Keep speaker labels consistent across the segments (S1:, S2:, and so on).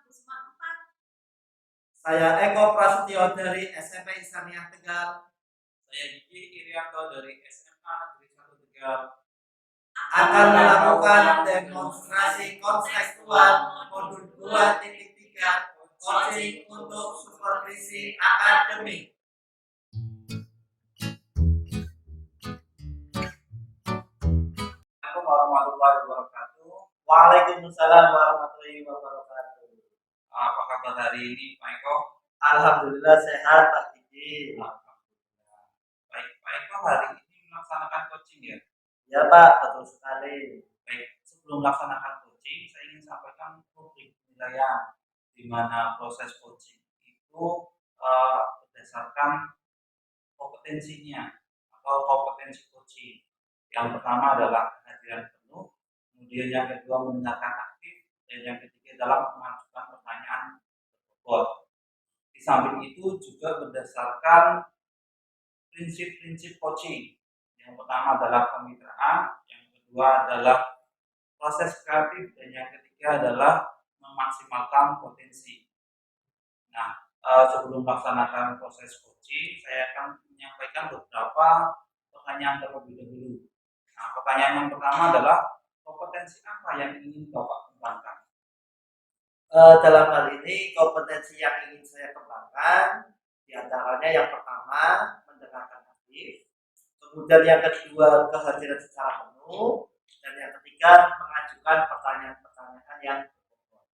S1: Kusuma 4.
S2: Saya Eko Prasetyo dari SMP Islamiyah Tegal.
S3: Saya Gigi Irianto dari SMA Negeri 1 Tegal.
S2: Akan melakukan demonstrasi konstekstual modul 2.3 coaching untuk supervisi akademik.
S3: Assalamualaikum warahmatullahi wabarakatuh.
S2: Waalaikumsalam warahmatullahi wabarakatuh.
S3: Apa kabar hari ini, Pak Eko?
S2: Alhamdulillah sehat, Pak Gigi.
S3: Alhamdulillah. Baik, Pak Eko hari ini melaksanakan coaching ya?
S2: Ya Pak, betul sekali.
S3: Baik, sebelum melaksanakan coaching, saya ingin sampaikan rubrik penilaian di mana proses coaching itu berdasarkan kompetensinya atau kompetensi coaching. Yang pertama adalah kehadiran penuh, kemudian yang kedua mendengarkan aktif, dan yang ketiga adalah mengajukan pertanyaan berbobot. Di samping itu juga berdasarkan prinsip-prinsip coaching. Yang pertama adalah kemitraan, yang kedua adalah proses kreatif, dan yang ketiga adalah memaksimalkan potensi. Nah, sebelum melaksanakan proses coaching, saya akan menyampaikan beberapa pertanyaan terlebih dahulu. Nah, pertanyaan yang pertama adalah kompetensi apa yang ingin Bapak kembangkan?
S2: Dalam hal ini kompetensi yang ingin saya kembangkan diantaranya yang pertama mendengarkan aktif, kemudian yang kedua kehadiran secara penuh, dan yang ketiga mengajukan pertanyaan-pertanyaan yang berbobot.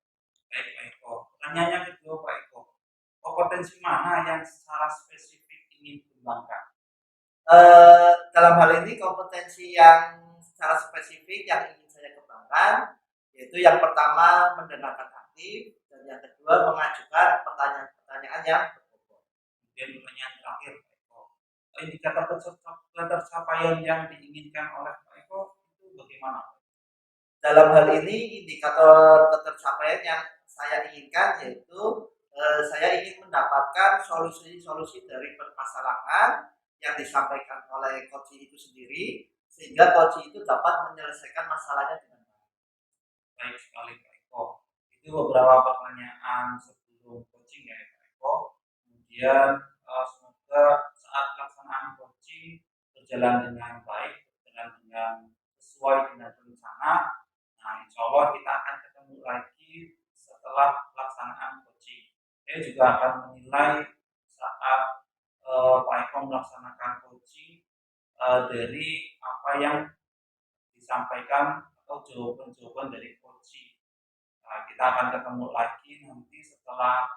S3: Baik Pak Eko, pertanyaan yang kedua Pak Eko, kompetensi mana yang secara spesifik ingin dikembangkan?
S2: Dalam hal ini kompetensi yang secara spesifik yang ingin saya kembangkan yaitu yang pertama mendengarkan aktif, dan yang kedua mengajukan pertanyaan-pertanyaan yang berbobot.
S3: Kemudian pertanyaan terakhir Pak Eko, indikator pencapaian yang diinginkan oleh Pak Eko itu bagaimana?
S2: Dalam hal ini indikator ketercapaian yang saya inginkan yaitu saya ingin mendapatkan solusi-solusi dari permasalahan yang disampaikan oleh coach itu sendiri, sehingga coach itu dapat menyelesaikan masalahnya dengan baik.
S3: Baik sekali Pak Eko. Itu beberapa pertanyaan sebelum coaching ya Pak Eko. Kemudian semoga saat pelaksanaan coaching berjalan dengan baik, berjalan dengan sesuai dengan rencana. Nah, insya Allah kita akan ketemu lagi setelah pelaksanaan coaching. Saya juga akan menilai saat Pak Eko melaksanakan coaching dari apa yang disampaikan atau jawaban-jawaban dari coaching. Nah, kita akan ketemu lagi nanti setelah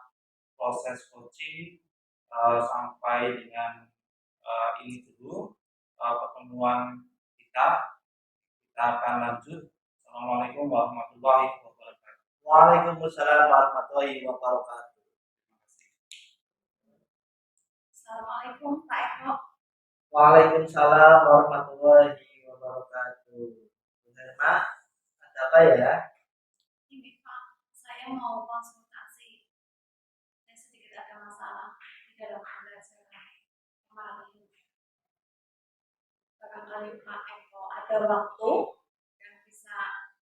S3: proses coaching sampai dengan ini dulu pertemuan kita. Kita akan lanjut. Assalamualaikum warahmatullahi wabarakatuh.
S2: Waalaikumsalam warahmatullahi wabarakatuh.
S1: Assalamualaikum Pak Eko.
S2: Waalaikumsalam warahmatullahi wabarakatuh. Bu Herma, ada apa ya?
S1: Ini Pak, saya mau konsultasi dan sedikit ada masalah di dalam pembelajaran kemarin ini. Barangkali Pak Eko ada waktu yang bisa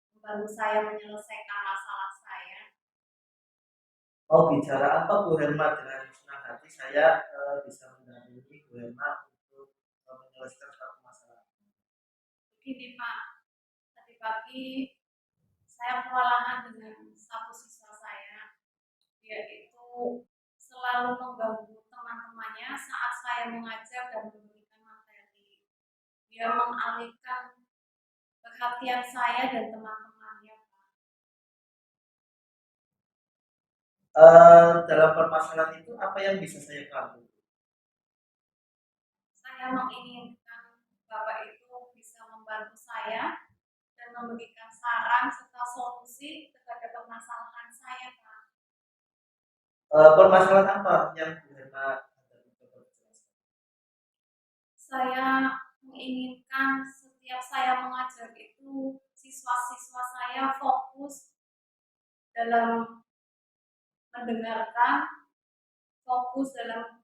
S1: membantu saya menyelesaikan masalah saya.
S2: Oh, bicara apa Bu Herma? Dengan senang hati saya bisa mendampingi Bu Herma untuk menyelesaikan suatu masalah.
S1: Begini Pak, tadi pagi saya kewalahan dengan satu siswa saya. Dia itu selalu mengganggu teman-temannya saat saya mengajar dan memberikan materi. Dia mengalihkan perhatian saya dan teman-temannya, Pak.
S2: Dalam permasalahan itu apa yang bisa saya bantu?
S1: Saya menginginkan Bapak itu bisa membantu saya dan memberikan saran serta solusi terhadap permasalahan saya, Pak.
S2: Permasalahan apa yang Bu Herma
S1: Saya menginginkan setiap saya mengajar itu siswa-siswa saya fokus dalam mendengarkan, fokus dalam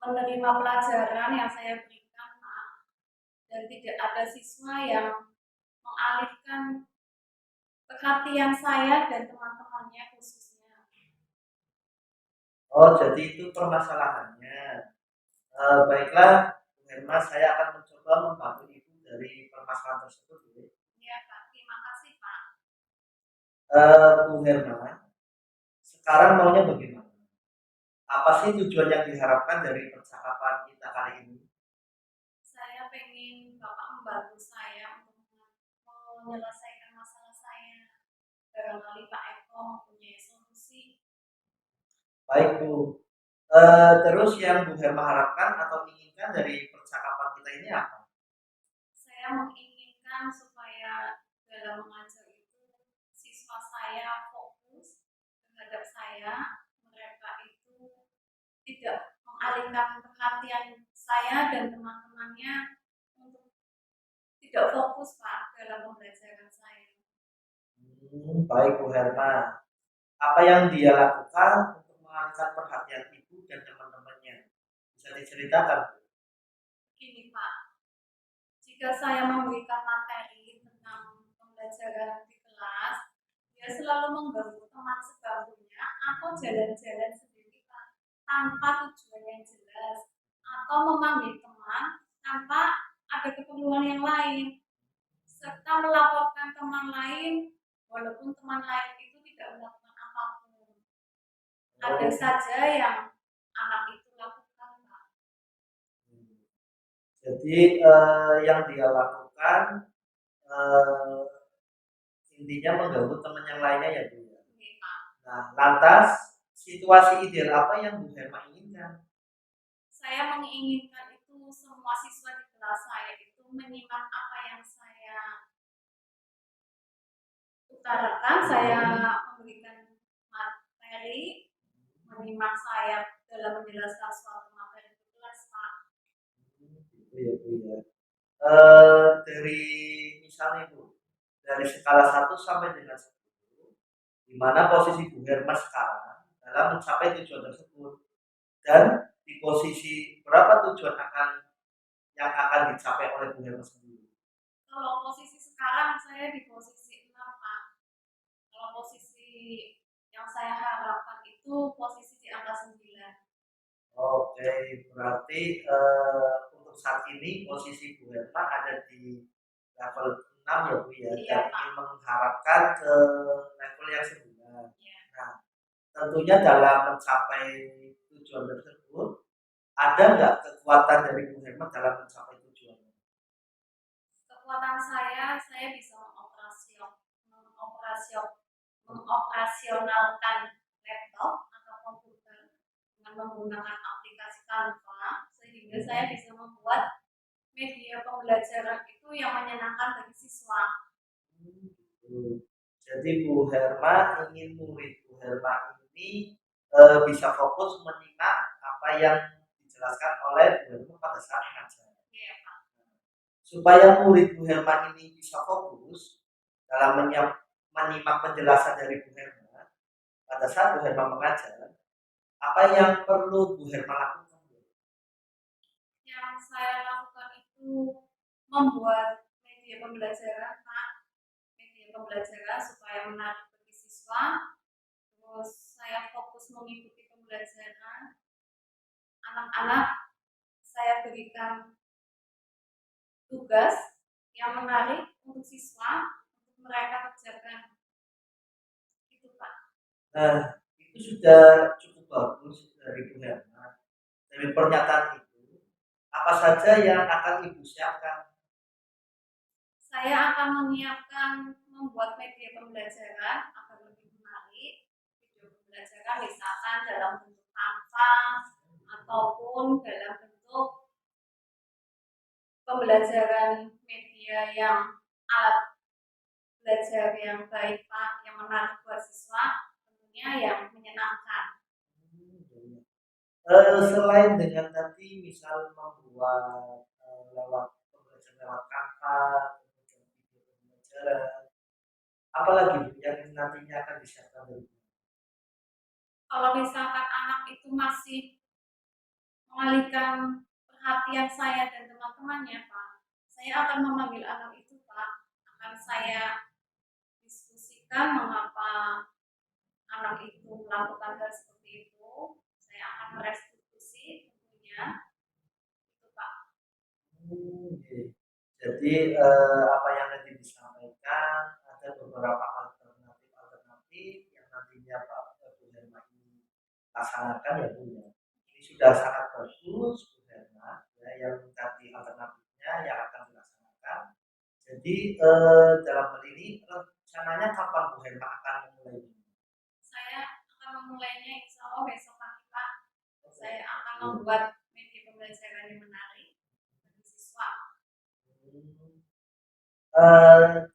S1: menerima pelajaran yang saya berikan, Pak, dan tidak ada siswa yang mengalihkan perhatian perhatian saya dan teman-temannya khususnya.
S2: Oh, jadi itu permasalahannya. Baiklah, Bu Herma, saya akan mencoba membantu Ibu dari permasalahan tersebut.
S1: Ya Pak, terima kasih Pak.
S2: Bu Herma, sekarang maunya bagaimana? Apa sih tujuan yang diharapkan dari percakapan kita kali ini?
S1: Saya pengen Bapak membantu saya untuk menyelesaikan masalah saya. Barangkali Pak Eko mempunyai solusi.
S2: Baik, Bu. Terus yang Bu Herma harapkan atau inginkan dari percakapan kita ini apa?
S1: Saya menginginkan supaya dalam mengajar itu siswa saya fokus terhadap saya, mereka itu tidak mengalihkan perhatian saya dan teman-temannya untuk tidak fokus Pak dalam pembelajaran saya.
S2: Baik, Bu Herma. Apa yang dia lakukan untuk mengalihkan perhatian Ibu dan teman-temannya? Bisa diceritakan, Bu?
S1: Begini Pak, jika saya memberikan materi tentang pembelajaran di kelas, dia selalu mengganggu teman sebangkunya atau jalan-jalan sendiri Pak, tanpa tujuan yang jelas, atau memanggil teman tanpa ada keperluan yang lain, serta melaporkan teman lain walaupun teman lain itu tidak melakukan apapun. Ada saja yang anak itu lakukan Pak.
S2: Jadi yang dia lakukan eh, intinya mengganggu teman yang lainnya ya, Bu.
S1: Ini Pak,
S2: Nah, lantas situasi ideal apa yang Bu Herma inginkan?
S1: saya menginginkan itu semua siswa di kelas saya itu menyimak apa yang saya utarakan, saya memberikan materi, menyimak saya dalam menjelaskan suatu materi di kelas Pak.
S2: Gitu ya, Bu ya. Dari misalnya Bu, dari skala 1 sampai dengan 10, di mana posisi Bu Herma sekarang dalam mencapai tujuan tersebut dan di posisi berapa tujuan yang akan dicapai oleh Bu Herma sendiri?
S1: Kalau posisi sekarang saya di posisi 6 Pak. Kalau posisi yang saya harapkan itu posisi di angka 9.
S2: Oke, berarti untuk saat ini posisi Bu Herma ada di level 6 ya, Bu ya,
S1: Iya
S2: dan
S1: Pak.
S2: ingin mengharapkan ke level yang 9.
S1: Ya.
S2: Nah, tentunya dalam mencapai tujuan tersebut, ada nggak kekuatan dari Bu Herma dalam mencapai tujuan?
S1: Kekuatan saya bisa mengoperasionalkan laptop atau komputer dengan menggunakan aplikasi Canva, sehingga saya bisa membuat media pembelajaran itu yang menyenangkan bagi siswa.
S2: Jadi Bu Herma ingin murid Bu Herma ini bisa fokus menyimak apa yang dijelaskan oleh Bu Herma pada saat mengajar.
S1: Ya, Pak.
S2: Supaya murid Bu Herma ini bisa fokus dalam menyimak penjelasan dari Bu Herma pada saat Bu Herma mengajar, apa yang perlu Bu Herma lakukan?
S1: Yang saya lakukan itu membuat media pembelajaran, Pak. Media pembelajaran supaya menarik bagi siswa. Terus saya fokus mengikuti pembelajaran. Anak-anak saya berikan tugas yang menarik untuk siswa untuk mereka kerjakan. Itu Pak.
S2: Nah, itu sudah cukup bagus dari Bu Herma. Dari pernyataan itu, apa saja yang akan Ibu siapkan?
S1: Saya akan menyiapkan membuat media pembelajaran agar lebih menarik. Video pembelajaran misalkan dalam bentuk Canva ataupun dalam bentuk pembelajaran media yang alat belajar yang baik Pak, yang menarik buat siswa, tentunya yang menyenangkan.
S2: Selain dengan tadi misal membuat lewat pembelajaran lewat Canva, kemudian video pembelajaran, apalagi yang nantinya akan disiapkan dari Bu?
S1: Kalau misalkan anak itu masih mengalihkan perhatian saya dan teman-temannya Pak, saya akan memanggil anak itu Pak, akan saya diskusikan menginformasikan mengapa anak itu melakukan hal seperti itu, saya akan merestitusi tentunya itu Pak.
S2: Oke. Jadi apa yang tadi disampaikan ada beberapa alternatif yang nantinya Pak Bu Herma ini laksanakan ya Bu ya. Ini sudah sangat bagus Bu Herma ya, yang tadi alternatifnya yang akan dilaksanakan. Jadi dalam hal ini rencananya kapan Bu Herma akan memulai?
S1: Saya akan memulainya insya Allah besok pagi Pak. Saya akan membuat media pembelajaran yang menarik bagi siswa.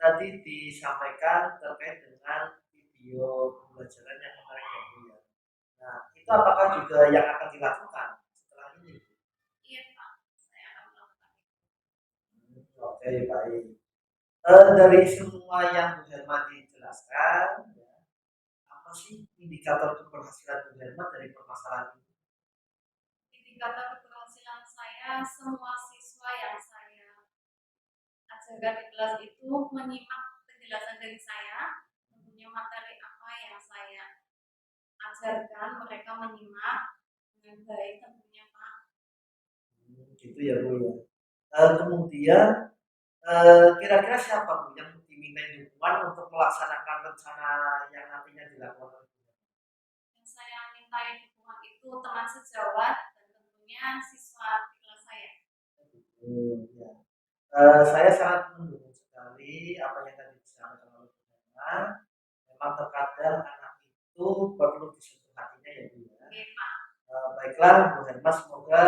S2: Tadi disampaikan terkait dengan video pembelajaran yang menarik ya Bu ya. Nah, itu apakah juga yang akan dilakukan setelah ini?
S1: Iya Pak, saya akan melakukan itu.
S2: Oke, baik. Dari semua yang Bu Herma dijelaskan, ya, apa sih indikator keberhasilan Bu Herma dari permasalahan ini?
S1: Indikator keberhasilan saya, semua siswa yang saya ajarkan di kelas itu menyimak penjelasan dari saya, tentunya materi apa yang saya ajarkan, mereka menyimak dengan baik tentunya Pak.
S2: Gitu ya Bu ya. Kemudian kira-kira siapa Bu yang diminta dukungan untuk melaksanakan rencana yang nantinya dilakukan?
S1: Yang saya mintai dukungan itu teman sejawat dan tentunya siswa di kelas saya.
S2: Ya. Saya sangat mendukung sekali apa yang tadi disampaikan oleh Bu Herma. Memang terkadang anak itu perlu disentuh hatinya ya Bu ya.
S1: Oke Pak.
S2: Baiklah Bu Herma, semoga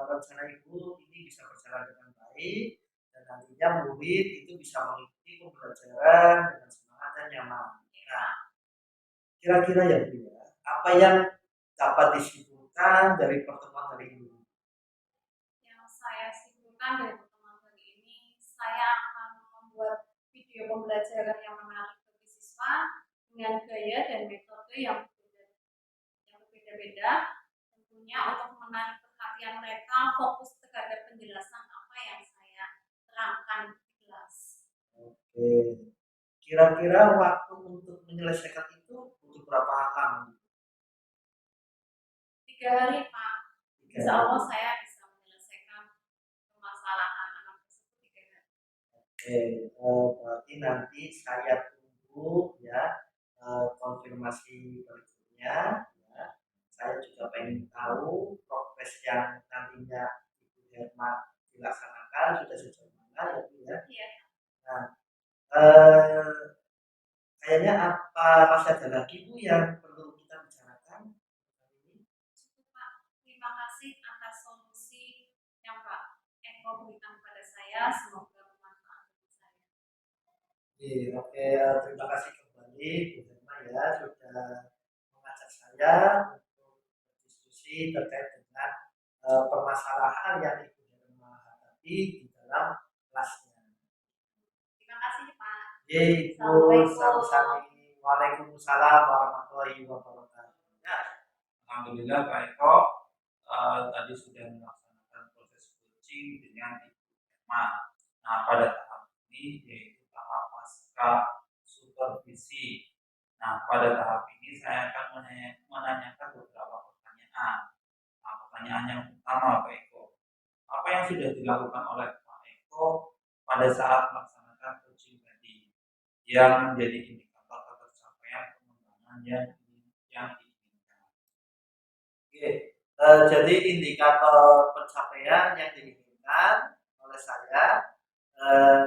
S2: rencana Ibu ini bisa berjalan dengan baik dan nantinya murid itu bisa mengikuti pembelajaran dengan semangat dan nyaman. Nah, kira-kira ya Bu ya, apa yang dapat disimpulkan dari pertemuan hari ini?
S1: Yang saya simpulkan dari pertemuan hari ini, saya akan membuat video pembelajaran yang menarik bagi siswa dengan gaya dan metode yang berbeda-beda, tentunya untuk menarik perhatian mereka fokus terhadap penjelasan apa yang saya terangkan di kelas.
S2: Oke, kira-kira waktu untuk menyelesaikan itu butuh berapa lama?
S1: 3 hari Pak, insya Allah saya bisa menyelesaikan permasalahan anak tersebut 3 hari.
S2: Oke, berarti nanti saya tunggu ya konfirmasi berikutnya. Ya. Saya juga pengen tahu progres yang nantinya Ibu Herma dilaksanakan sudah sejauh mana ya Bu ya.
S1: Iya.
S2: Nah, eh, kayaknya apa masih ada lagi Bu yang perlu kita bicarakan?
S1: Cukup Pak, terima kasih atas solusi yang Pak Eko berikan kepada saya, semoga bermanfaat bagi saya.
S2: Oke, terima kasih kembali Bu Herma ya sudah mengajak saya untuk berdiskusi terkait dengan permasalahan yang Ibu Herma hadapi di dalam kelasnya.
S1: Terima kasih Pak.
S2: Ibu sami-sami. Waalaikumsalam warahmatullahi wabarakatuh. Ya,
S3: Alhamdulillah Pak Eko tadi sudah melaksanakan proses coaching dengan Ibu Herma. Nah, pada tahap ini yaitu tahap pasca supervisi. Nah, pada tahap ini saya akan menanyakan beberapa pertanyaan. Nah, pertanyaan yang pertama Pak Eko, apa yang sudah dilakukan oleh Pak Eko pada saat melaksanakan coaching tadi yang menjadi indikator tercapaian pengembangan yang diinginkan?
S2: oke. Jadi indikator pencapaian yang diinginkan oleh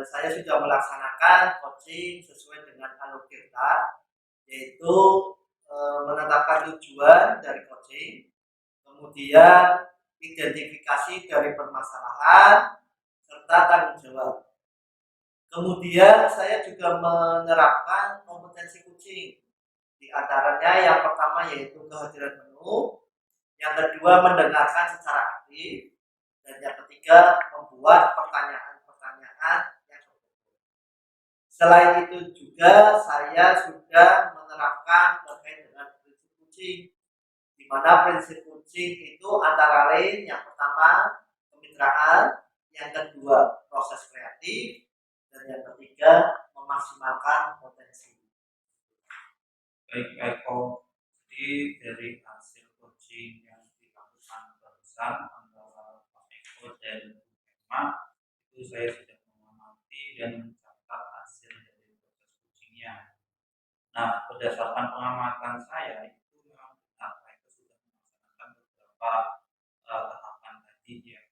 S2: saya sudah melaksanakan coaching sesuai dengan alur kita, yaitu menetapkan tujuan dari coaching, kemudian identifikasi dari permasalahan, serta tanggung jawab. Kemudian saya juga menerapkan kompetensi coaching. Di antaranya yang pertama yaitu kehadiran penuh, yang kedua mendengarkan secara aktif, dan yang ketiga membuat pertanyaan-pertanyaan yang berbeda. Selain itu juga saya sudah menerapkan terkait dengan prinsip coaching, di mana prinsip coaching itu antara lain yang pertama kemitraan, yang kedua proses kreatif, dan yang ketiga memaksimalkan potensi.
S3: Baik Pak Eko, jadi dari hasil coaching yang dilakukan barusan antara Pak Eko dan Bu Emma, itu saya sudah mengamati dan mencatat hasil dari proses coachingnya. Nah, berdasarkan pengamatan saya itu memang benar Pak Eko sudah melaksanakan beberapa tahapan tadi ya.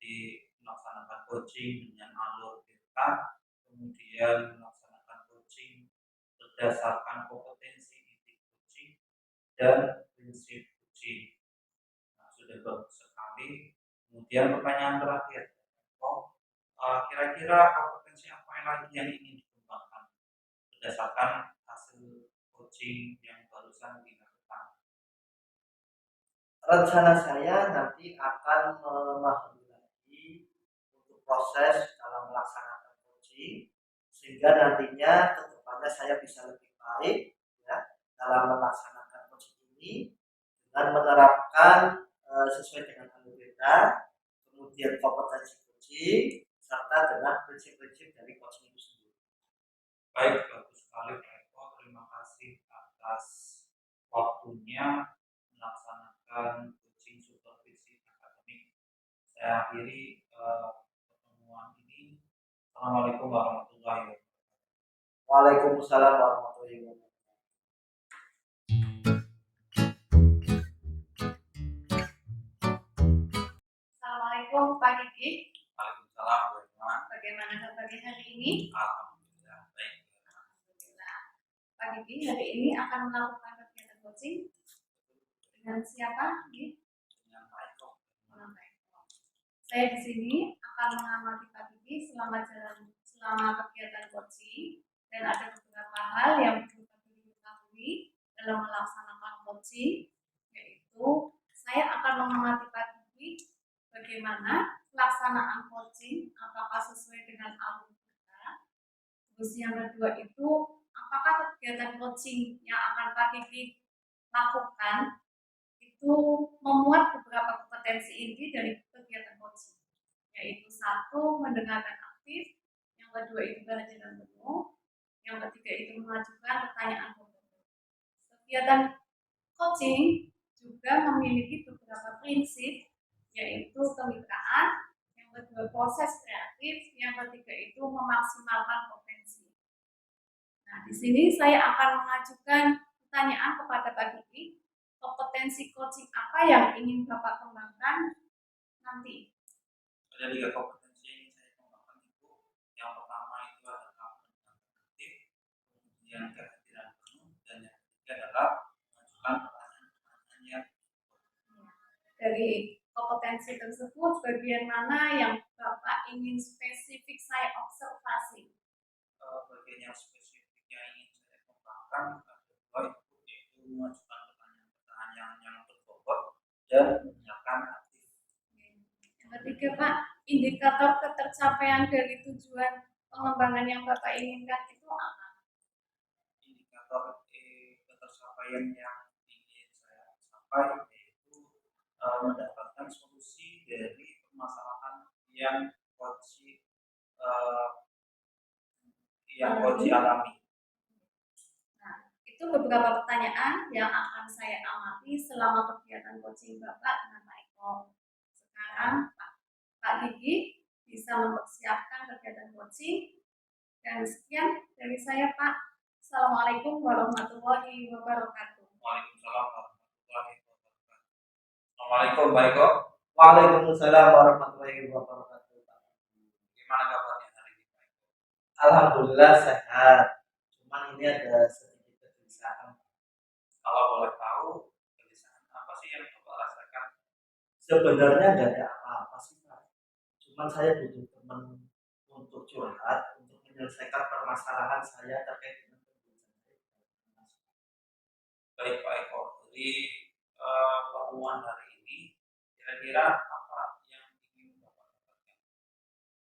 S3: Jadi melaksanakan coaching dengan alur kita, kemudian melaksanakan coaching berdasarkan kompetensi inti coaching dan prinsip coaching. Nah, sudah bagus sekali. Kemudian pertanyaan terakhir, kira-kira kompetensi apa yang lagi yang ingin dikembangkan berdasarkan hasil coaching yang barusan dilakukan?
S2: Rencana saya nanti akan memahami lagi untuk proses dalam melaksanakan coaching sehingga nantinya ke depannya saya bisa lebih baik ya dalam melaksanakan coaching ini dengan menerapkan sesuai dengan algoritma, kemudian kompetensi coaching serta dengan prinsip-prinsip dari coaching itu sendiri.
S3: Baik, bagus sekali Pak Eko. Terima kasih atas waktunya melaksanakan coaching supervisi akademik. Saya akhiri pertemuan ini. Assalamualaikum warahmatullahi wabarakatuh.
S2: Waalaikumsalam warahmatullahi wabarakatuh.
S1: Assalamualaikum Pak Diki.
S3: Waalaikumsalam Bu Emma.
S1: Bagaimana kabarnya hari ini?
S3: Alhamdulillah baik.
S1: Alhamdulillah. Pak Diki hari ini akan melakukan kegiatan coaching dengan siapa?
S3: Dengan Pak Eko.
S1: Saya di sini akan mengamati Pak Diki selama kegiatan coaching dan ada beberapa hal yang perlu Pak Diki ketahui dalam melaksanakan coaching, yaitu saya akan mengamati Pak Diki bagaimana pelaksanaan coaching, apakah sesuai dengan alur kita. Terus yang kedua itu, apakah kegiatan coaching yang akan Pak Diki lakukan itu memuat beberapa kompetensi inti dari kegiatan coaching, yaitu satu, mendengarkan aktif, yang kedua itu belajar dengan penuh, yang ketiga itu mengajukan pertanyaan kompeten. Kegiatan coaching juga memiliki beberapa prinsip, yaitu kemitraan, yang kedua proses kreatif, yang ketiga itu memaksimalkan potensi. Nah, di sini saya akan mengajukan pertanyaan kepada Pak Diki, kompetensi coaching apa yang ingin Bapak kembangkan nanti?
S3: Ada 3 kompetensi yang ingin saya kembangkan itu. Yang pertama itu adalah mendengarkan aktif, kemudian kehadiran penuh, dan yang ketiga adalah mengajukan pertanyaan-pertanyaan yang
S1: Dari kompetensi tersebut, bagian mana yang Bapak ingin spesifik saya observasi?
S3: bagian yang spesifik yang ingin saya kembangkan adalah yaitu mengajukan pertanyaan-pertanyaan yang berbobot dan menyiapkan aktif.
S1: Yang ketiga Pak, indikator ketercapaian dari tujuan pengembangan yang Bapak inginkan itu apa?
S3: Indikator ketercapaian yang ingin saya capai yaitu mendapatkan solusi dari permasalahan yang coach alami.
S1: Nah, itu beberapa pertanyaan yang akan saya amati selama kegiatan coaching Bapak dengan Pak Eko. Sekarang Pak Diki bisa mempersiapkan kegiatan coaching. Dan sekian dari saya Pak. Assalamualaikum warahmatullahi wabarakatuh.
S3: Waalaikumsalam warahmatullahi wabarakatuh. Assalamualaikum Pak Eko.
S2: Waalaikumsalam warahmatullahi wabarakatuh.
S3: Gimana kabarnya hari ini Pak Eko?
S2: Alhamdulillah sehat. Cuman ini ada sedikit kegelisahan.
S3: Kalau boleh tahu, kegelisahan apa sih yang Bapak rasakan?
S2: Sebenarnya nggak ada apa-apa sih Pak. Cuman saya butuh teman untuk curhat, untuk menyelesaikan permasalahan saya terkait dengan kegelisahan.
S3: Baik Pak Eko, jadi pertemuan hari ini kira-kira apa yang ingin Bapak dapatkan?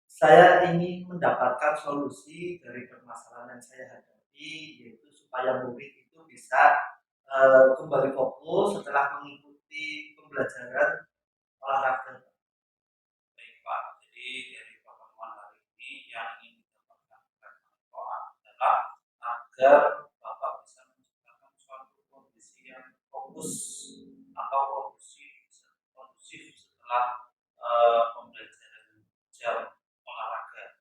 S2: Saya ingin mendapatkan solusi dari permasalahan yang saya hadapi, yaitu supaya murid itu bisa kembali fokus setelah mengikuti pembelajaran olahraga.
S3: Baik Pak, jadi dari pertemuan hari ini yang ingin didapatkan oleh Pak Eko adalah agar Bapak bisa menciptakan fokus atau kondusif setelah pembelajaran jam olahraga.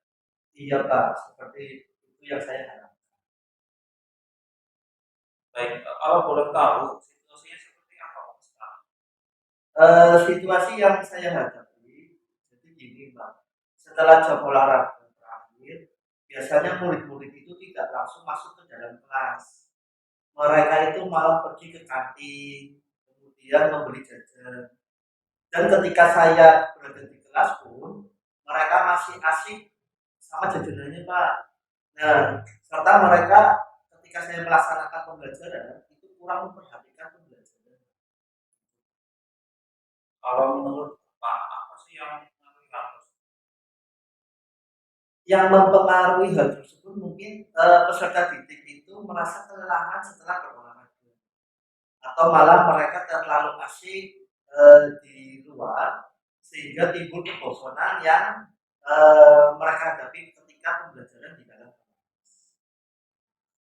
S2: Iya Pak, seperti itu yang saya harapkan.
S3: Baik, kalau boleh tahu situasinya seperti apa Pak sekarang?
S2: Situasi yang saya hadapi, jadi gini Pak, setelah jam olahraga berakhir, biasanya murid-murid itu tidak langsung masuk ke dalam kelas. Mereka itu malah pergi ke kantin, kemudian membeli jajan. Dan ketika saya berada di kelas pun, mereka masih asik sama jajanannya Pak. Nah, serta mereka ketika saya melaksanakan pembelajaran itu kurang memperhatikan pembelajaran.
S3: Kalau menurut Pak, apa sih yang menurut Pak?
S2: Yang mempengaruhi hal tersebut mungkin peserta didik itu merasa kelelahan setelah berolahraga, atau malah mereka terlalu asik di luar sehingga timbul kebosanan yang mereka hadapi ketika pembelajaran di dalam kelas.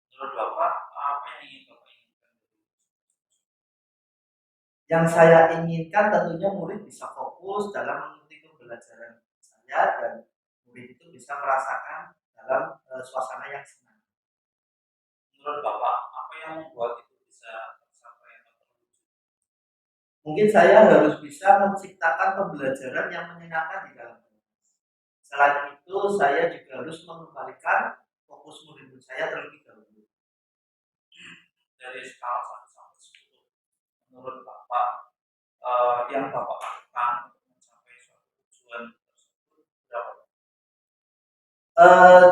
S3: Menurut Bapak, apa yang ingin Bapak inginkan?
S2: Yang saya inginkan tentunya murid bisa fokus dalam mengikuti pembelajaran saya dan murid itu bisa merasakan dalam suasana yang senang.
S3: Menurut Bapak, apa yang membuat itu bisa tercapai atau terwujud?
S2: Mungkin saya harus bisa menciptakan pembelajaran yang menyenangkan di dalam kelas. Selain itu, saya juga harus mengembalikan fokus murid-murid saya terlebih dahulu.
S3: Dari skala 1 sampai 10, menurut Bapak, yang Bapak lakukan untuk mencapai suatu tujuan tersebut berapa?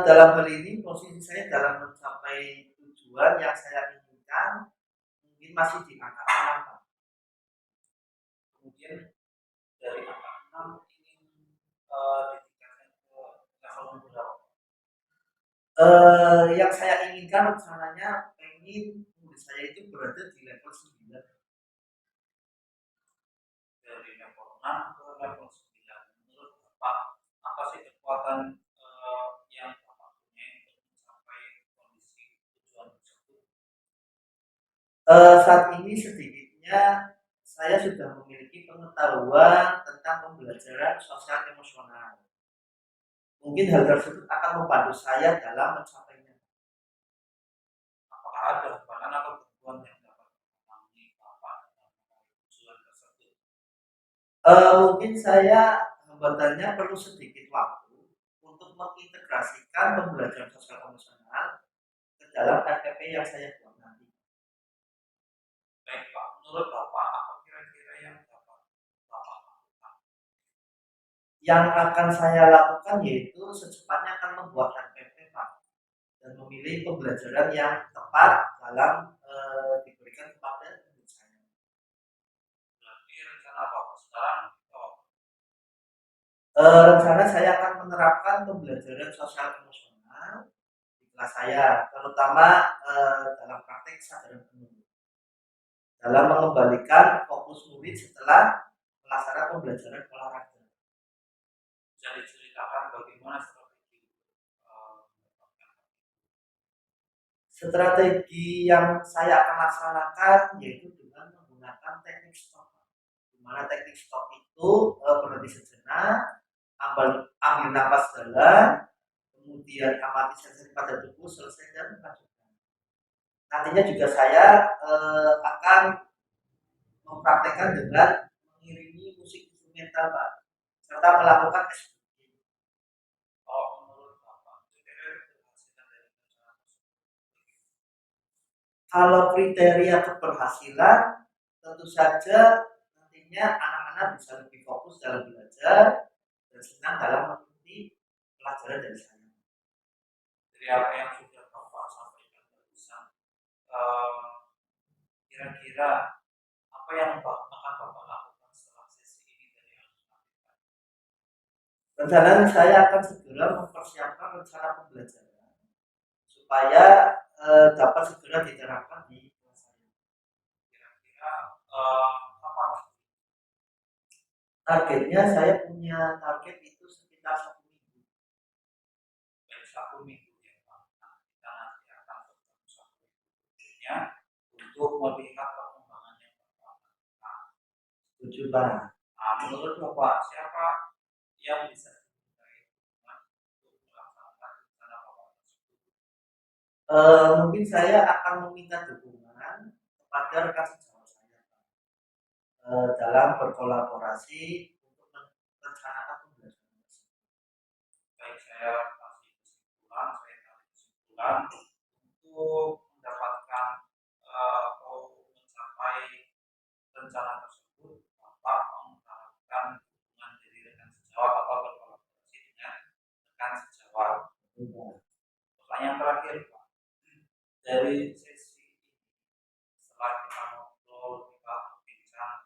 S2: Dalam hal ini, posisi saya dalam mencapai tujuan yang saya inginkan mungkin masih di angka 6.
S3: Kemudian dari angka 6 ingin ditingkatkan ke level berapa?
S2: Yang saya inginkan rencananya pengen murid saya itu berada di level 9.
S3: Dari level 6 ke level 9, menurut Bapak, apa sih kekuatan yang Bapak punya untuk mencapai kondisi tujuan tersebut?
S2: Saat ini sedikitnya saya sudah memiliki pengetahuan tentang pembelajaran sosial emosional. Mungkin hal tersebut akan membantu saya dalam mencapainya.
S3: Apakah ada hambatan atau gangguan yang dapat mengalami Bapak dalam mencapai tujuan tersebut?
S2: Mungkin saya hambatannya perlu sedikit waktu untuk mengintegrasikan pembelajaran sosial emosional ke dalam RPP yang saya buat nanti.
S3: Baik Pak, menurut Bapak, apa kira-kira yang dapat Bapak lakukan?
S2: Yang akan saya lakukan yaitu secepatnya akan membuat RPP Pak, dan memilih pembelajaran yang tepat dalam diberikan kepada murid saya.
S3: Berarti rencana Bapak sekarang
S2: Rencana saya akan menerapkan pembelajaran sosial emosional di kelas saya, terutama dalam praktek kesadaran penuh, dalam mengembalikan fokus murid setelah melaksanakan pembelajaran olahraga.
S3: bisa diceritakan bagaimana strategi mendapatkan
S2: Strategi yang saya akan laksanakan yaitu dengan menggunakan teknik stop. Di mana teknik stop itu berhenti sejenak, ambil nafas dalam, kemudian amati sensasi pada tubuh, selesai dan lanjutkan. Nantinya juga saya akan mempraktekkan dengan mengiringi musik instrumental Pak, serta melakukan SBG.
S3: kalau menurut Bapak kriteria keberhasilan dari rencana tersebut?
S2: Kalau kriteria keberhasilan, tentu saja nantinya anak-anak bisa lebih fokus dalam belajar dan senang dalam mengikuti pelajaran dari saya.
S3: Dari apa yang sudah Bapak sampaikan barusan, eh, kira-kira apa yang akan Bapak lakukan setelah sesi ini dari Alkitab?
S2: Rencananya saya akan segera mempersiapkan rencana pembelajaran supaya dapat segera diterapkan di kelas saya.
S3: Kira-kira apa?
S2: Targetnya saya punya target itu sekitar 1 minggu.
S3: Baik 1 minggu ya Pak. Nah, kita nanti akan bertemu 1 minggu berikutnya untuk melihat perkembangannya Pak.
S2: Setuju, Pak.
S3: Nah, menurut Bapak siapa yang bisa dimintai dukungan untuk melaksanakan rencana Bapak tersebut?
S2: Mungkin saya akan meminta dukungan kepada rekan sejawat saya, Pak. Dalam berkolaborasi untuk merencanakan pembelajaran tersebut.
S3: Baik, saya kasih kesimpulan, untuk mendapatkan atau mencapai rencana tersebut, Bapak mengharapkan dukungan dari rekan sejawat atau berkolaborasi dengan rekan sejawat. Pertanyaan terakhir, Pak, dari sesi ini, setelah kita ngobrol, kita berbincang,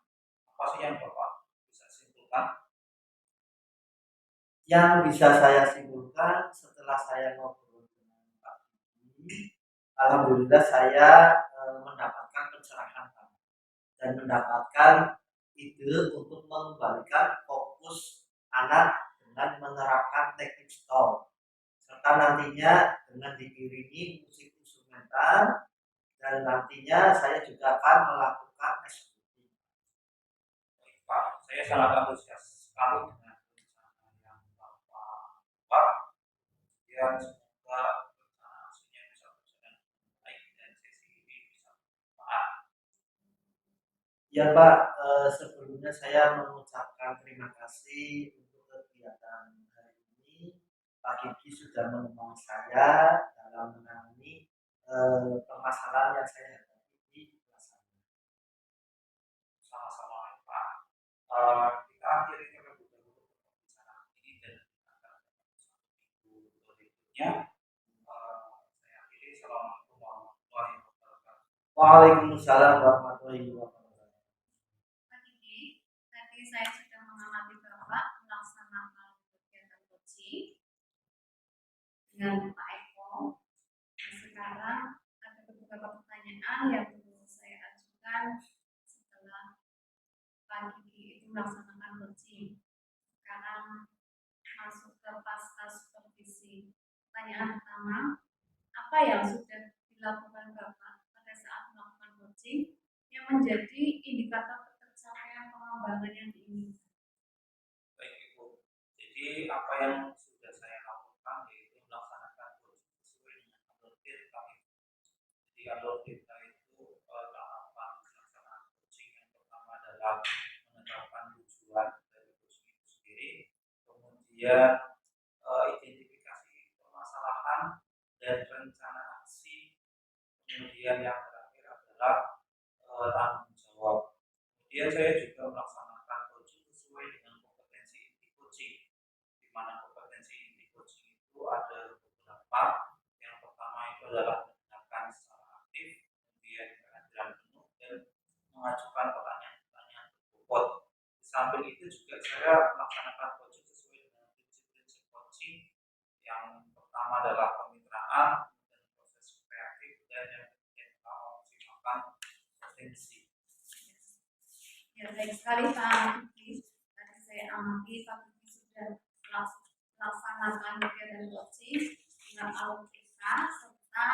S3: apa sih yang Bapak bisa simpulkan?
S2: Yang bisa saya simpulkan setelah saya ngobrol dengan Pak Didi, alhamdulillah saya mendapatkan pencerahan, Pak, dan mendapatkan ide untuk mengembalikan fokus anak dengan menerapkan teknik stop, serta nantinya dengan diiringi musik instrumental, dan nantinya saya juga akan melakukan eksekusi.
S3: Baik, Pak, saya sangat antusias sekali dengan rencana yang Bapak buat. Dan semoga rencana aslinya bisa berjalan dengan baik dan sesi ini bisa bermanfaat.
S2: Ya Pak, sebelumnya saya mengucapkan terima kasih untuk kegiatan hari ini. Pak Kiki sudah menemani saya dalam menangani permasalahan yang saya hadapi di kelas saya.
S3: Sama-sama, Pak. Kita akhiri terlebih dahulu pembicaraan ini dan kita akan satu minggu berikutnya. Saya akhiri. Assalamualaikum warahmatullahi wabarakatuh.
S2: Waalaikumsalam warahmatullahi wabarakatuh.
S1: Pak Didi, tadi saya sudah mengamati Bapak melaksanakan kegiatan coaching dengan Pak Eko. Nah, sekarang ada beberapa pertanyaan yang perlu saya ajukan setelah Pak Didi itu melaksanakan coaching. Sekarang masuk ke pasca supervisi. Pertanyaan pertama, apa yang sudah dilakukan Bapak pada saat melakukan coaching yang menjadi indikator tercapaian pengembangan yang diinginkan?
S3: Baik, Ibu. Jadi apa yang sudah saya lakukan yaitu melaksanakan coaching sesuai dengan alur kita. Jadi alur kita itu tahapan pelaksanaan coaching yang pertama adalah menetapkan tujuan dari coaching itu sendiri, kemudian identifikasi permasalahan dan rencana aksi, kemudian yang terakhir adalah tanggung jawab. Kemudian saya juga melaksanakan coaching sesuai dengan kompetensi inti coaching, di mana kompetensi inti coaching itu ada beberapa. Yang pertama itu adalah mendengarkan secara aktif, kemudian kehadiran penuh dan mengajukan pertanyaan-pertanyaan berbobot. Di samping itu juga saya melaksanakan coaching sesuai dengan prinsip-prinsip coaching. Yang pertama adalah kemitraan, dan proses kreatif, dan yang ketiga adalah memaksimalkan potensi.
S1: Ya, baik sekali Pak Kiki. Tadi saya amati Pak Kiki sudah melaksanakan kegiatan coaching dengan alur kita serta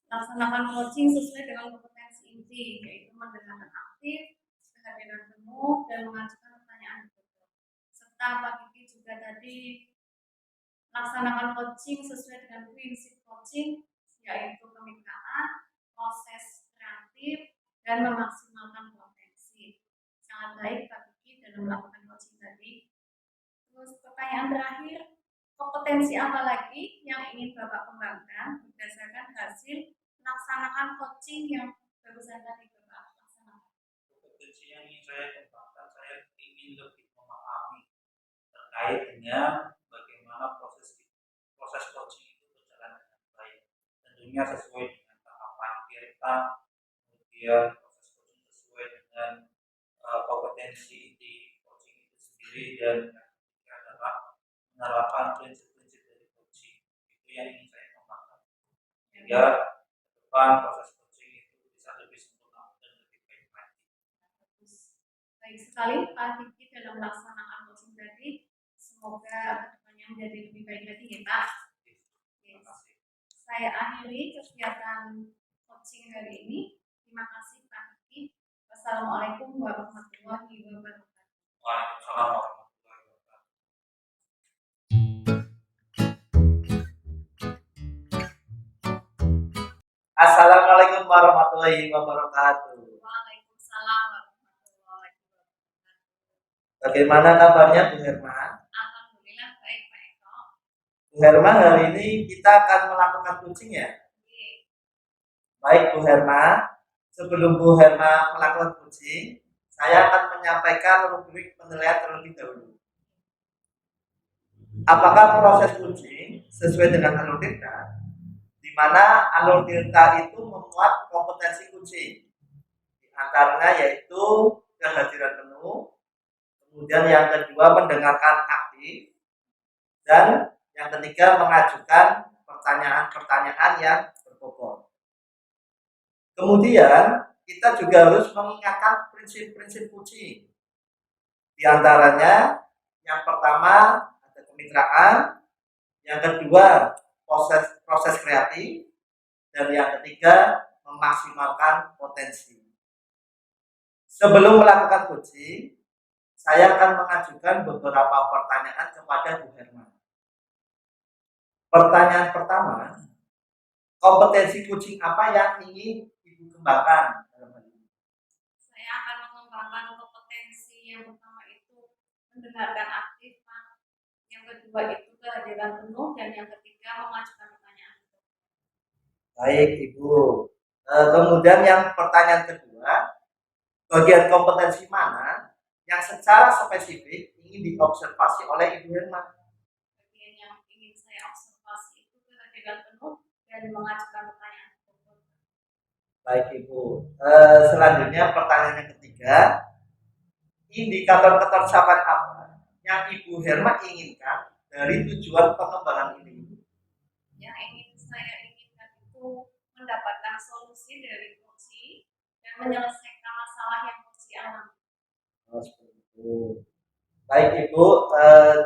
S1: melaksanakan coaching sesuai dengan kompetensi inti, yaitu mendengarkan aktif, kehadiran penuh, dan mengajukan pertanyaan berbobot. Serta Pak Kiki juga tadi melaksanakan coaching sesuai dengan prinsip coaching, yaitu kemitraan, proses kreatif, dan memaksimalkan potensi. Sangat baik Pak Kiki dalam melakukan coaching tadi. Terus pertanyaan terakhir, kompetensi apa lagi yang ingin Bapak kembangkan berdasarkan hasil melaksanakan coaching yang barusan tadi Bapak laksanakan?
S3: Kompetensi yang ingin saya kembangkan, saya ingin lebih memahami terkait dengan bagaimana proses coaching itu berjalan dengan baik. Tentunya sesuai dengan tahapan kita, kemudian proses coaching sesuai dengan kompetensi di coaching itu sendiri, dan yang ketiga adalah menerapkan prinsip-prinsip dari coaching. Itu yang ingin saya kembangkan. Sehingga ke depan proses coaching itu bisa lebih sempurna dan lebih baik lagi.
S1: Baik sekali Pak Kiki dalam melaksanakan coaching tadi. Semoga kedepannya menjadi lebih baik lagi ya Pak.
S3: Terima kasih.
S1: Saya akhiri kegiatan coaching hari ini. Terima kasih Pak Kiki. Wassalamualaikum warahmatullahi wabarakatuh.
S2: Assalamualaikum warahmatullahi wabarakatuh.
S1: Waalaikumsalam warahmatullahi wabarakatuh.
S2: Bagaimana kabarnya Bu Herma?
S1: Alhamdulillah baik Pak Eko.
S2: Bu Herma, hari ini kita akan melakukan coaching ya?
S1: Oke.
S2: Baik Bu Herma, sebelum Bu Herma melakukan coaching, saya akan menyampaikan rubrik penilaian terlebih dahulu. Apakah proses coaching sesuai dengan alur Tirta? Di mana alur Tirta itu memuat kompetensi coaching. Di antaranya yaitu kehadiran penuh, kemudian yang kedua mendengarkan aktif, dan yang ketiga mengajukan pertanyaan-pertanyaan yang berbobot. Kemudian kita juga harus mengingatkan prinsip-prinsip coaching. Di antaranya yang pertama ada kemitraan, yang kedua proses kreatif, dan yang ketiga memaksimalkan potensi. Sebelum melakukan coaching, saya akan mengajukan beberapa pertanyaan kepada Bu Herma. Pertanyaan pertama, kompetensi coaching apa yang ingin Ibu kembangkan dalam hal ini?
S1: Saya akan mengembangkan kompetensi yang pertama itu mendengarkan aktif, Pak. Yang kedua itu kehadiran penuh, dan yang ketiga mengajukan pertanyaan.
S2: Baik Ibu. Kemudian yang pertanyaan kedua, bagian kompetensi mana yang secara spesifik ingin diobservasi oleh Ibu Herma?
S1: Bagian yang ingin saya observasi itu kehadiran penuh dan mengajukan pertanyaan.
S2: Baik Ibu. Selanjutnya pertanyaan yang ketiga, indikator ketercapaian apa yang Ibu Herma inginkan dari tujuan pengembangan ini?
S1: Yang ingin saya inginkan itu mendapatkan solusi dari coaching dan menyelesaikan masalah yang coaching alami.
S2: Oh, seperti itu. Baik Ibu,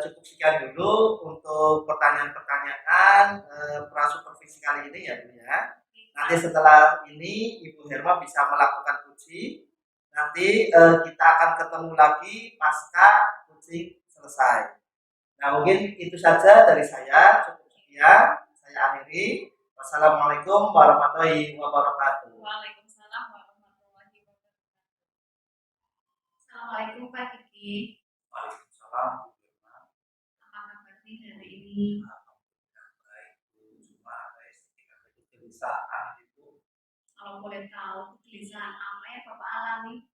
S2: cukup sekian dulu untuk pertanyaan-pertanyaan prasupervisi kali ini ya Bu ya. Nanti setelah ini Ibu Herma bisa melakukan coaching. Nanti kita akan ketemu lagi pasca coaching selesai. Nah mungkin itu saja dari saya. Cukup sekian. Saya akhiri. Wassalamualaikum warahmatullahi wabarakatuh.
S1: Waalaikumsalam warahmatullahi wabarakatuh. Assalamualaikum Pak Kiki.
S3: Waalaikumsalam.
S1: Apa kabarnya hari ini?
S3: Baik, cuma ada sedikit kegelisahan itu.
S1: Kalau boleh tahu kegelisahan apa yang Bapak alami?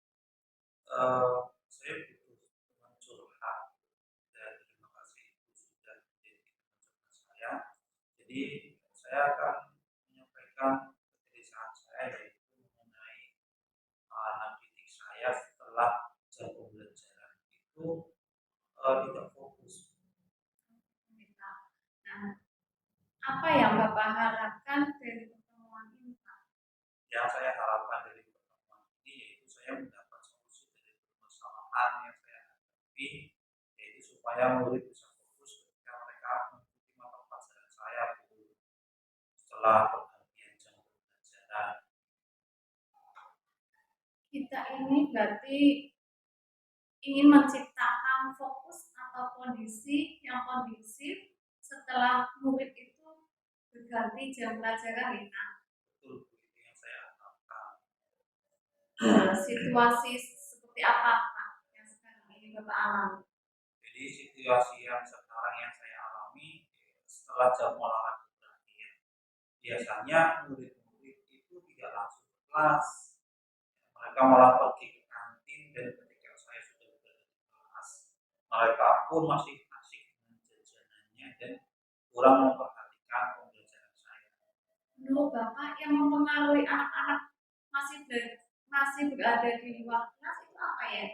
S3: Saya butuh teman curhat dan terima kasih Ibu sudah menjadi teman curhat saya. Jadi saya akan menyampaikan kegelisahan saya yaitu mengenai anak didik saya setelah jam pembelajaran itu tidak fokus.
S1: Nah, apa yang Bapak harapkan dari pertemuan ini, Pak?
S3: Yang saya harapkan dari pertemuan ini yaitu saya mendapat solusi dari permasalahan yang saya hadapi, yaitu supaya murid bisa fokus ketika mereka mengikuti mata pelajaran saya setelah pergantian jam pembelajaran.
S1: Kita ini berarti ingin menciptakan fokus atau kondisi yang kondusif setelah murid itu berganti jam pelajaran ya.
S3: Betul begitu yang saya harapkan.
S1: Situasi seperti apa Pak yang sekarang ini Bapak alami?
S3: Jadi situasi yang sekarang yang saya alami setelah jam olahraga berakhir, biasanya murid-murid itu tidak langsung ke kelas, mereka malah pergi ke kantin, dan ketika saya sudah berada di kelas, mereka pun masih asik dengan jajanannya dan kurang memperhatikan pembelajaran saya.
S1: Menurut Bapak yang mempengaruhi anak-anak masih berada di luar kelas itu apa ya?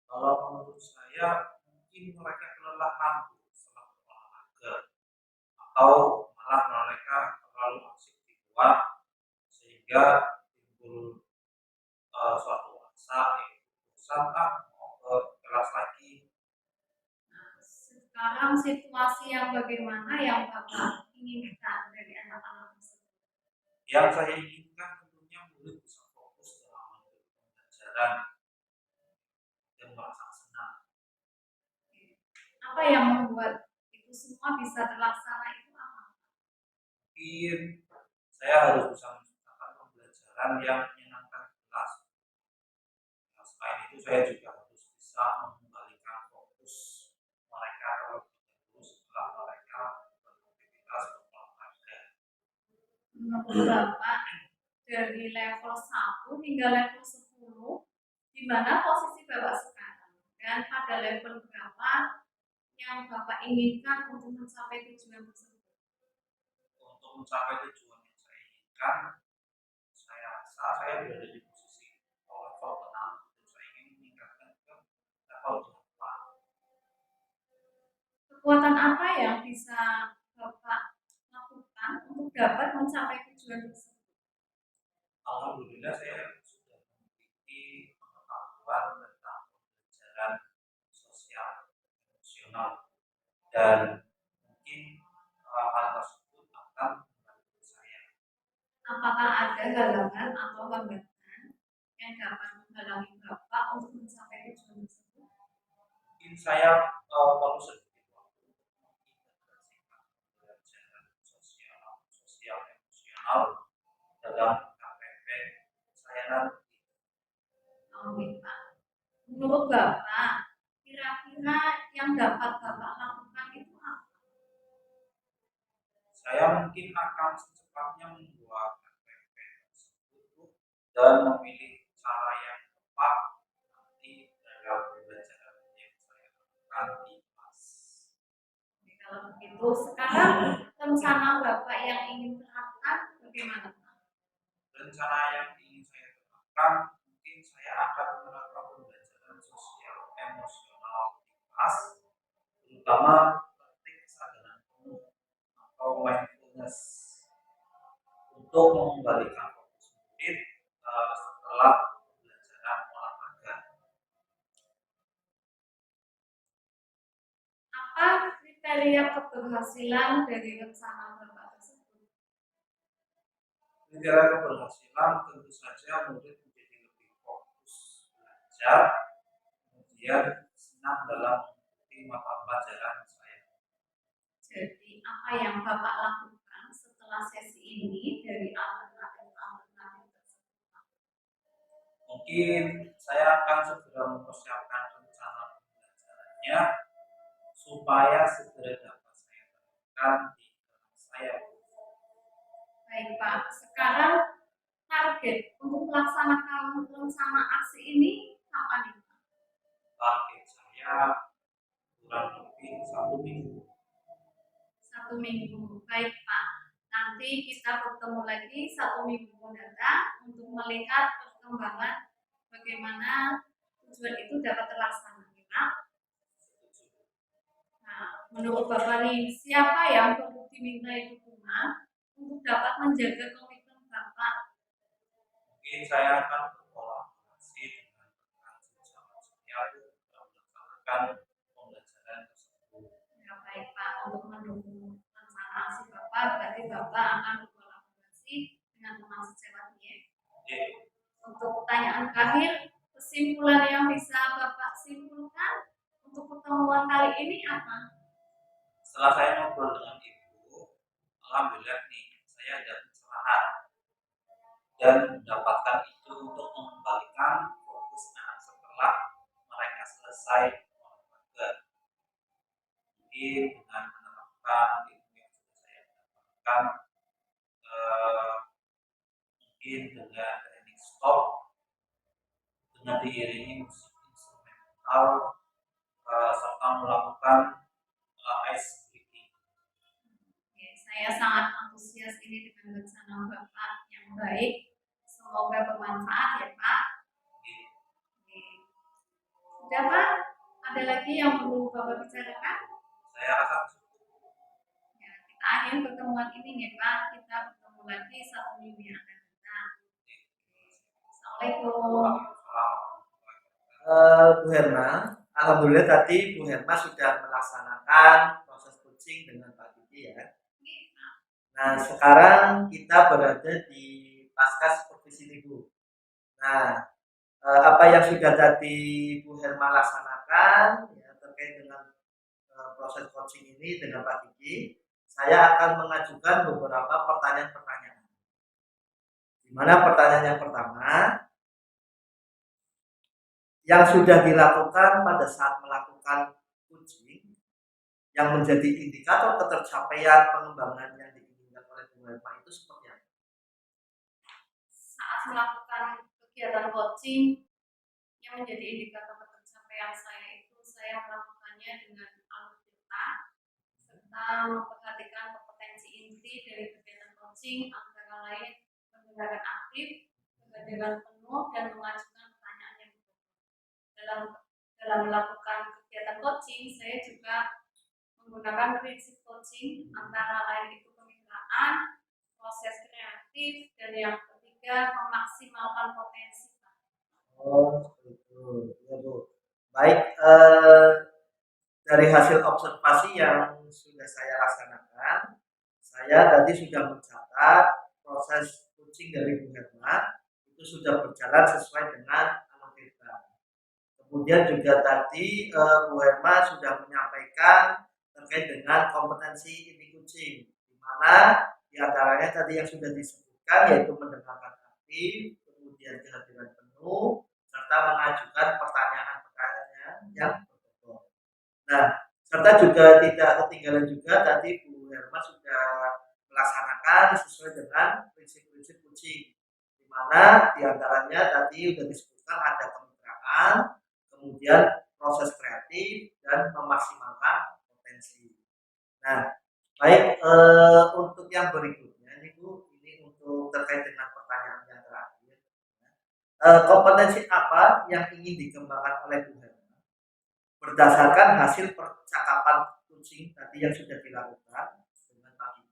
S3: Kalau menurut saya mungkin mereka kelelahan setelah berolahraga atau malah mereka terlalu asik di luar sehingga timbul suatu asa bosan mau ke kelas lagi.
S1: Nah, sekarang situasi yang bagaimana yang Bapak inginkan dari anak-anak tersebut?
S3: Yang saya inginkan tentunya murid bisa fokus dalam pembelajaran dan merasa senang.
S1: Apa yang membuat itu semua bisa terlaksana itu apa?
S3: Mungkin saya harus bisa menunjukkan kegiatan yang menyenangkan di kelas. Nah, selain itu saya juga harus bisa mengembalikan fokus mereka terlebih dahulu setelah mereka beraktivitas berolahraga.
S1: Menurut Bapak, dari level 1 hingga level 10, di mana posisi Bapak sekarang? Dan pada level berapa yang Bapak inginkan untuk mencapai tujuan tersebut?
S3: Untuk mencapai tujuan yang saya inginkan, saya rasa saya berada di posisi level 6 dan saya ingin meningkatkan ke level 8.
S1: Kekuatan apa yang bisa Bapak lakukan untuk dapat mencapai tujuan tersebut?
S3: Alhamdulillah saya sudah memiliki pengetahuan tentang pembelajaran sosial emosional dan mungkin hal tersebut akan membantu saya.
S1: Apakah ada halangan atau hambatan yang dapat menghalangi Bapak untuk mencapai tujuan tersebut?
S3: Mungkin saya perlu sedikit waktu untuk mengintegrasikan pembelajaran sosial emosional dalam KPP saya nanti.
S1: Oke, Pak. Menurut Bapak, kira-kira yang dapat Bapak lakukan itu apa?
S3: Saya mungkin akan secepatnya membuat KPP tersebut dan memilih cara yang tepat nanti dalam pembelajaran yang saya lakukan di kelas.
S1: Oke, kalau begitu, sekarang rencana Bapak yang ingin terapkan bagaimana, Pak?
S3: Rencana yang ingin saya terapkan, mungkin saya akan menerapkan pembelajaran sosial emosional di kelas, terutama praktik kesadaran penuh atau mindfulness untuk mengembalikan fokus murid setelah pembelajaran olahraga.
S1: Apa kriteria keberhasilan dari rencana Bapak tersebut?
S3: Kriteria keberhasilan tentu saja murid menjadi lebih fokus belajar, kemudian senang dalam mengikuti mata pelajaran saya.
S1: Jadi, apa yang Bapak lakukan setelah sesi ini dari alternatif-alternatif tersebut?
S3: Mungkin saya akan segera mempersiapkan rencana pembelajarannya supaya segera dapat saya terapkan di kelas saya.
S1: Baik, Pak. Sekarang target untuk melaksanakan rencana aksi ini kapan nih, Pak?
S3: Target saya kurang lebih 1 minggu.
S1: 1 minggu. Baik, Pak. Nanti kita bertemu lagi 1 minggu mendatang untuk melihat perkembangan bagaimana tujuan itu dapat terlaksana, ya, Pak. Nah, menurut Bapak nih, siapa yang perlu dimintai dukungan untuk dapat menjaga komitmen Bapak?
S3: Mungkin saya akan berkolaborasi dengan rekan sesama saya dalam melaksanakan pembelajaran tersebut.
S1: Ya, baik, Pak. Untuk mendukung rencana aksi Bapak, berarti Bapak akan berkolaborasi dengan teman sejawatnya. Ya.
S3: Jadi,
S1: Untuk pertanyaan terakhir, kesimpulan yang bisa Bapak simpulkan untuk pertemuan kali ini apa?
S3: setelah saya ngobrol dengan ibu, alhamdulillah nih saya ada pencerahan dan mendapatkan itu untuk mengembalikan fokus anak setelah mereka selesai olahraga. Mungkin dengan menerapkan ilmu yang sudah saya dapatkan, mungkin dengan teknik stop dengan diiringi musik instrumental serta melakukan ice breathing.
S1: Oke, saya sangat antusias ini dengan rencana Bapak yang baik. Semoga bermanfaat ya, Pak.
S3: Oke.
S1: Oke. Sudah, Pak? Ada lagi yang perlu Bapak bicarakan?
S3: Saya rasa cukup.
S1: Ya, kita akhiri pertemuan ini ya, Pak. Kita bertemu lagi 1 minggu yang akan datang. Assalamualaikum.
S3: Waalaikumsalam.
S2: Bu Herma, alhamdulillah tadi Bu Herma sudah melaksanakan proses coaching dengan Pak Didi ya. Nah, sekarang kita berada di pasca supervisi ini, Bu. Nah, apa yang sudah tadi Bu Herma laksanakan ya, terkait dengan proses coaching ini dengan Pak Didi, saya akan mengajukan beberapa pertanyaan-pertanyaan. Di mana pertanyaan yang pertama, yang sudah dilakukan pada saat melakukan coaching yang menjadi indikator ketercapaian pengembangan yang diinginkan oleh Bu Herma itu seperti apa?
S1: Saat melakukan kegiatan coaching yang menjadi indikator pencapaian saya itu saya melakukannya dengan alur cerita serta memperhatikan kompetensi inti dari kegiatan coaching antara lain pendengaran aktif, kehadiran penuh dan mengajukan pertanyaan yang betul. Dalam melakukan kegiatan coaching saya juga menggunakan prinsip coaching antara lain itu kemitraan, proses kreatif, dan yang ketiga memaksimalkan potensi.
S2: Oh, itu. Ya, Bu. Baik, dari hasil observasi yang sudah saya laksanakan, saya tadi sudah mencatat proses coaching dari Bu Herma itu sudah berjalan sesuai dengan algoritma. Kemudian juga tadi Bu Herma sudah menyampaikan terkait dengan kompetensi inti coaching, di mana diantaranya tadi yang sudah disebutkan yaitu mendengarkan aktif, kemudian kehadiran penuh, serta mengajukan pertanyaan-pertanyaan yang berbobot. Nah, serta juga tidak ketinggalan juga tadi Bu Herma sudah melaksanakan sesuai dengan prinsip-prinsip coaching, di mana diantaranya tadi sudah disebutkan ada kemitraan, kemudian proses kreatif dan memaksimalkan potensi. Nah, baik untuk yang berikutnya nih Bu, ini untuk terkait dengan pertanyaan yang terakhir. Kompetensi apa yang ingin dikembangkan oleh Bu Herma berdasarkan hasil percakapan coaching tadi yang sudah dilakukan dengan Pak Ibu?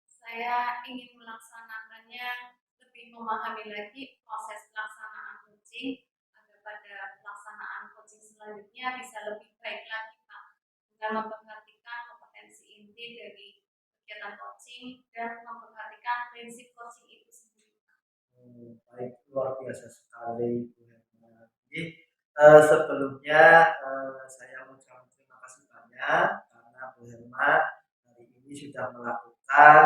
S1: Saya ingin melaksanakannya lebih memahami lagi proses pelaksanaan coaching agar pada pelaksanaan coaching selanjutnya bisa lebih baik lagi Pak, dengan memperhatikan kompetensi inti dari kegiatan coaching dan memperhatikan prinsip coaching itu sendiri.
S2: Baik, luar biasa sekali Bu Herma. Jadi sebelumnya saya mengucapkan terima kasih banyak karena Bu Herma hari ini sudah melakukan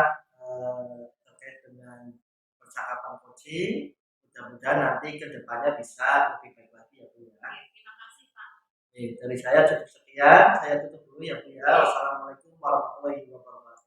S2: terkait dengan percakapan coaching. Mudah-mudahan nanti kedepannya bisa lebih baik lagi ya Bu ya.
S1: Terima kasih Pak.
S2: Dari saya cukup sekian, saya tutup dulu ya Bu ya. Wassalamualaikum warahmatullahi wabarakatuh.